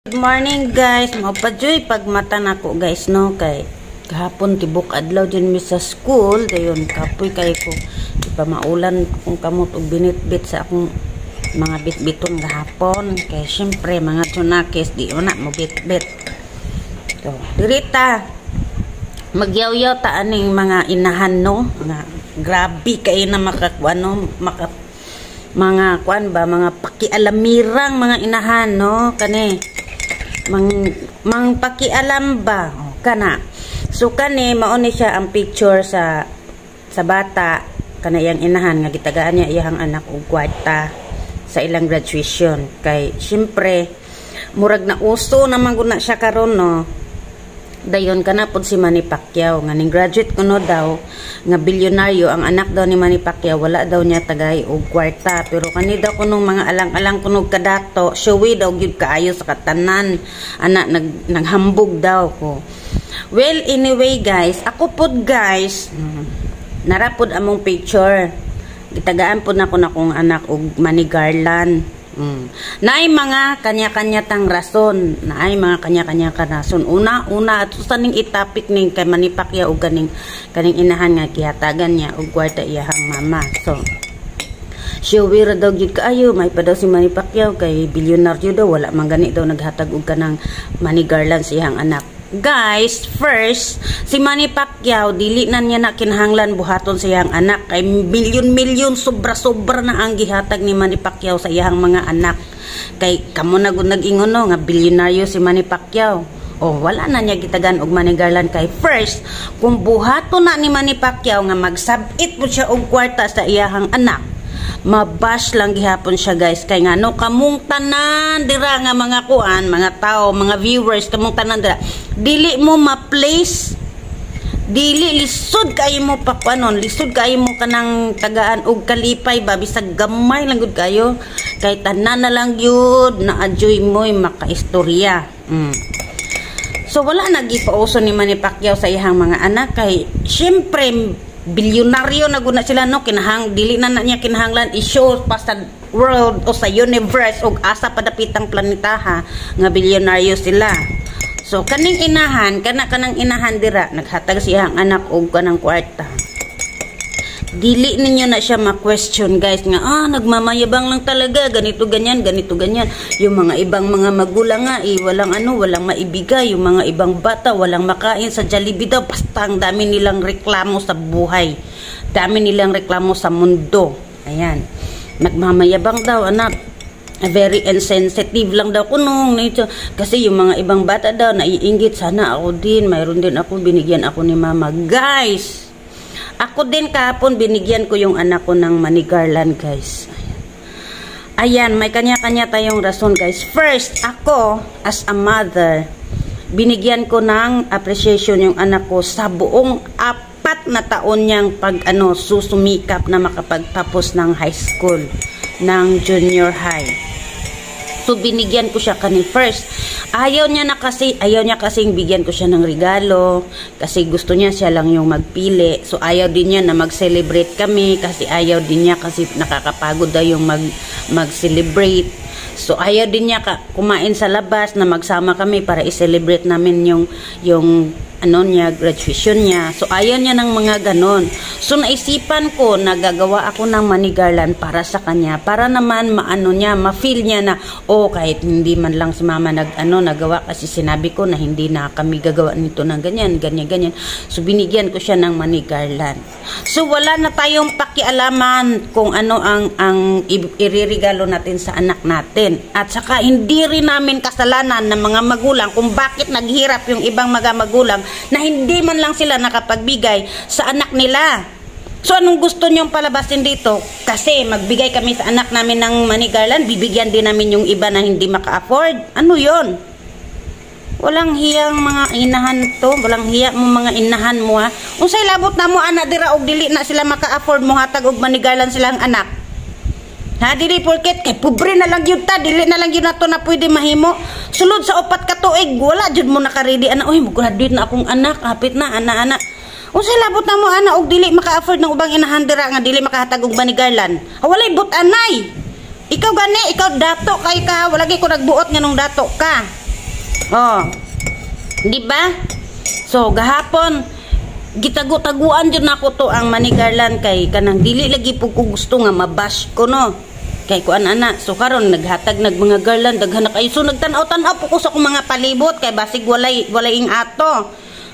Good morning guys, mapajoy pagmata nako guys no kay kahapon tibok adlaw din mi sa school dayon kapoy kay ko ipamaulan kung kamot og binitbit sa akong mga bitbiton gahapon kay syempre mga tsunakis di na mo bitbit. So dirita magyaw-yaw ta aning mga inahan no nga grabe kay na makakuano mga kuan ba mga pakialamirang mga inahan no kani mang pakialam ba kana so kani mao ni siya ang picture sa bata kana yang inahan nga gitagaan niya iyang anak og kwarta sa ilang graduation kay syempre murag na uso naman gud na siya karon no dayon kana pud si Manny Pacquiao nga ning graduate kuno daw nga bilyonaryo ang anak daw ni Manny Pacquiao wala daw niya tagay og kwarta pero kani daw kunong mga alang-alang kunog kadato showy daw gyud kaayo sa katanan anak naghambog daw ko. Well anyway guys ako pud guys narapod among picture gitagaan pud nako na kong anak og Manny Garland. Naay mga kanya-kanya tang rason, naay mga kanya-kanya ka rason. Una at sa ning itapik ning kay Manny Pacquiao og kaning inahan nga gihatagan niya og kwarta iyahang mama. So sure daw gyud kaayo may pa daw si Manny Pacquiao kay bilyonaryo daw wala man gani daw naghatag og kanang Manny Garland sa iyang anak. Guys, first, si Manny Pacquiao dili na niya na kinahanglan buhaton sa iyang anak kay milyon-milyon sobra-sobra na ang gihatag ni Manny Pacquiao sa iyang mga anak. Kay kamo na gud nag-ingon no nga bilyonaryo si Manny Pacquiao. Oh, wala na niya gitagan og Manny Garland kay first, kung buhaton na ni Manny Pacquiao nga magsabit po siya og kwarta sa iyang anak. Mabash lang gihapon siya guys kay nga no kamong tanan dira nga mga kuan mga tao mga viewers kamong tanan dira dili mo ma-place dili lisod kayo mo pa kuanon lisod kayo mo kanang tagaan og kalipay ba bisag gamay lang gud kayo kay tanan na lang gyud na adjoy moy makaistorya. So wala nagipauso ni Manny Pacquiao sa iyang mga anak kay syempre bilyonaryo na guna sila no kinahang dili na niya kinahanglan i-show pa sa world o sa universe og asa padapitang planeta nga bilyonaryo sila. So kaning inahan kanang inahan dira naghatag siyang anak og kanang kwarta. Dili ninyo na siya ma-question guys nga nagmamayabang lang talaga ganito ganyan yung mga ibang mga magulang nga walang maibigay yung mga ibang bata walang makain sa Jollibee daw basta ang dami nilang reklamo sa buhay dami nilang reklamo sa mundo ayan nagmamayabang daw anak very insensitive lang daw kunong nito kasi yung mga ibang bata daw naiinggit sana ako din mayroon din ako binigyan ako ni mama guys. Ako din kahapon binigyan ko yung anak ko ng Manny Garland guys. Ayan, may kanya-kanya tayong rason guys. First, ako as a mother, binigyan ko ng appreciation yung anak ko sa buong 4 na taon niyang susumikap na makapagtapos ng high school, ng junior high. So binigyan ko siya kani first. Ayaw niya kasing bigyan ko siya ng regalo kasi gusto niya siya lang yung magpili. So ayaw din niya na mag-celebrate kami kasi ayaw din niya kasi nakakapagod daw yung mag-celebrate. So ayaw din niya kumain sa labas na magsama kami para i-celebrate namin yung graduation niya. So ayaw niya ng mga ganon. So naisipan ko na gagawa ako ng Manny Garland para sa kanya para naman ma-feel niya na kahit hindi man lang si mama nagawa kasi sinabi ko na hindi na kami gagawa nito ng ganyan. So binigyan ko siya ng Manny Garland. So wala na tayong pakialaman kung ano ang iririgalo natin sa anak natin. At saka hindi rin namin kasalanan ng mga magulang kung bakit naghirap yung ibang mga magulang na hindi man lang sila nakapagbigay sa anak nila. So anong gusto nyong palabasin dito? Kasi magbigay kami sa anak namin ng Manny Garland, bibigyan din namin yung iba na hindi maka-afford. Ano yon? Walang hiyang mga inahan to, walang hiya mo mga inahan mo ha. Unsay labot na mo anak dira og dili na sila maka-afford mo hatag og Manny Garland silang anak. Ha, dili porket kay pobre na lang yun ta, dili na lang yun nato na pwede mahimo. Sulod sa 4 ka tuig, wala jud mo naka-ready ana. Uy, mag-graduate na akong anak, hapit na ana. Unsay labot na mo ana og dili maka-afford ng ubang inahan dira nga dili makahatag og Manny Garland. Walay but anay. Ikaw gani, ikaw dato kay ka, wala gyud ko nagbuot nga nung dato ka. Oh. Di ba? So gahapon gitago-taguan jud nako to ang manigarlan kay kanang dili lagi po ko gusto nga mabash ko no. Kay kuan ana, so karon naghatag nag mga garland daghan na kay so nagtan-aw po ko sa akong mga palibot kay basig walay ing ato.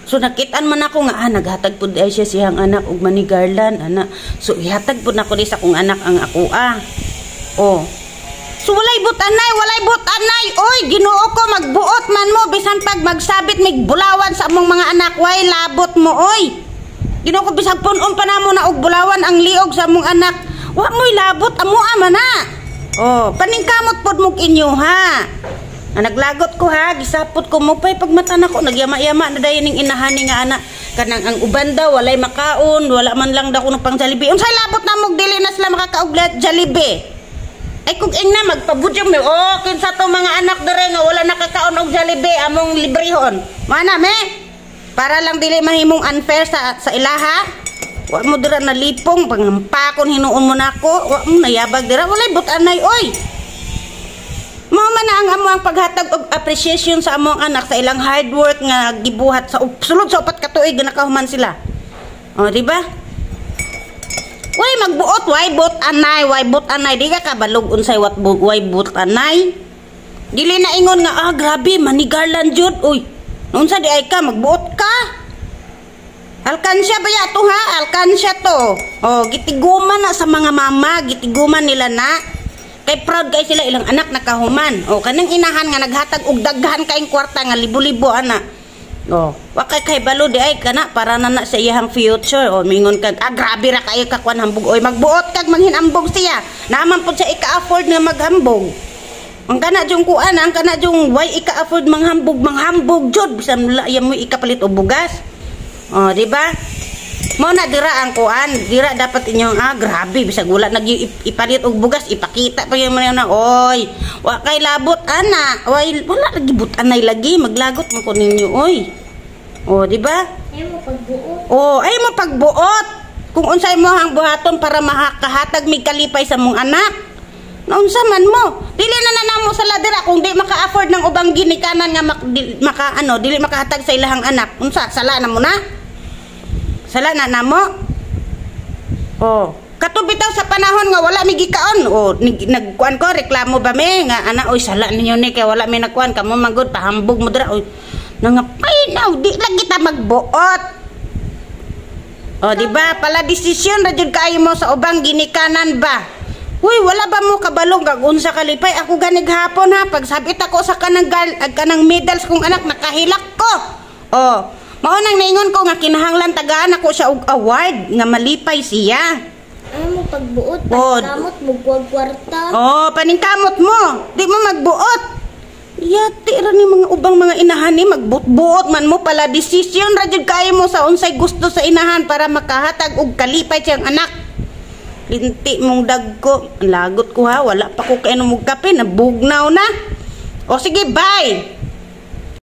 So nakitaan man ako nga naghatag pud ay siya siyang anak og manigarland ana. So ihatag pud nako di sa akong anak ang ako Oh. So walay butanay. Oy, Ginoo ko magbuot man mo bisan pag magsabit mig bulawan sa among mga anak way labot mo oy. Ginoo ko bisag punon pa namo na og bulawan ang liog sa among anak. Wa mo'y labot amo ama na. Oh, paningkamot pod mo inyo ha. Naglagot ko ha, gisapot ko mo pay pagmata nako nagyama-yama na dayon ning inahani nga anak. Kanang ang uban daw walay makaon, wala man lang daw kuno pang Jollibee. Unsay labot na mo dili na sila makakauglat Jollibee. Ay kung ingna magpabudyong mo. Oh, kinsa to mga anak dere nga wala nakakaon og Jollibee among librehon. Mana me? Para lang dili mahimong unfair sa ilaha. Wa mo dira na lipong pangampakon hinuon mo nako. Wa mo nayabag dira walay butanay oy. Mao man na ang among paghatag og appreciation sa among anak sa ilang hard work nga gibuhat sa sulod sa 4 ka tuig nga nakahuman sila. Oh, di ba? Way magbuot, way butanay, di ka kabalog unsay way butanay. Dili na ingon nga grabe manigarland jud. Uy, unsa di ay ka magbuot ka? Alkansya ba yato ha? Alkansya to. Oh, gitiguman na sa mga mama, gitiguman nila na. Kay proud kay sila ilang anak nakahuman. Oh, kanang inahan nga naghatag og daghan kaing kwarta nga libo-libo ana. Oh, wa kay balo di ay kana para na sa iyang future. Oh, mingon kag grabe ra kayo kakuan hambog. Oy, magbuot kag manghinambog siya. Naman pud siya ika-afford nga maghambog. Ang kana jung kuan, ang kana jung why ika-afford manghambog jud bisan iya mo ikapalit og bugas. Oh, di ba? Mo na dira ang kuan, dira dapat inyong grabe bisag wala ipalit og bugas, ipakita pa yung na oy. Wa kay labot ana. Oy, wala lagi butanay lagi, maglagot mo ko ninyo oy. Oh, di ba? Ay mo pagbuot. Oh, ay mo pagbuot. Kung unsay mo hang buhaton para makakahatag mig kalipay sa mong anak. Naunsa man mo? Dili na nanamo sa ladera kung di maka-afford ng ubang ginikanan nga dili makahatag sa ilahang anak. Unsa sala na mo na? Sala na namo. Oh, katubitaw sa panahon nga wala mi gikaon. Oh, nagkuan ko reklamo ba me nga ana oy sala ninyo ni kay wala mi nagkuan kamo manggod pahambog mo dira oy. Nangapay na di lang kita magbuot. Oh, di ba? Pala desisyon ra jud kaayo mo sa ubang ginikanan ba? Uy, wala ba mo kabalong kag unsa kalipay ako ganig hapon ha pagsabit ako sa kanang medals kong anak nakahilak ko. Oh, mao nang naingon ko nga kinahanglan tagaan ako siya og award nga malipay siya. Ay mo pagbuot, paningkamot mo kwarta. Oh, paningkamot mo. Di mo magbuot. Yati ra ni mga ubang mga inahan ni magbuot man mo pala desisyon ra jud kaayo mo sa unsay gusto sa inahan para makahatag og kalipay siyang anak. Linti mong dagko, lagot ko ha, wala pa ko kainom og kape, nabugnaw na. O sige, bye!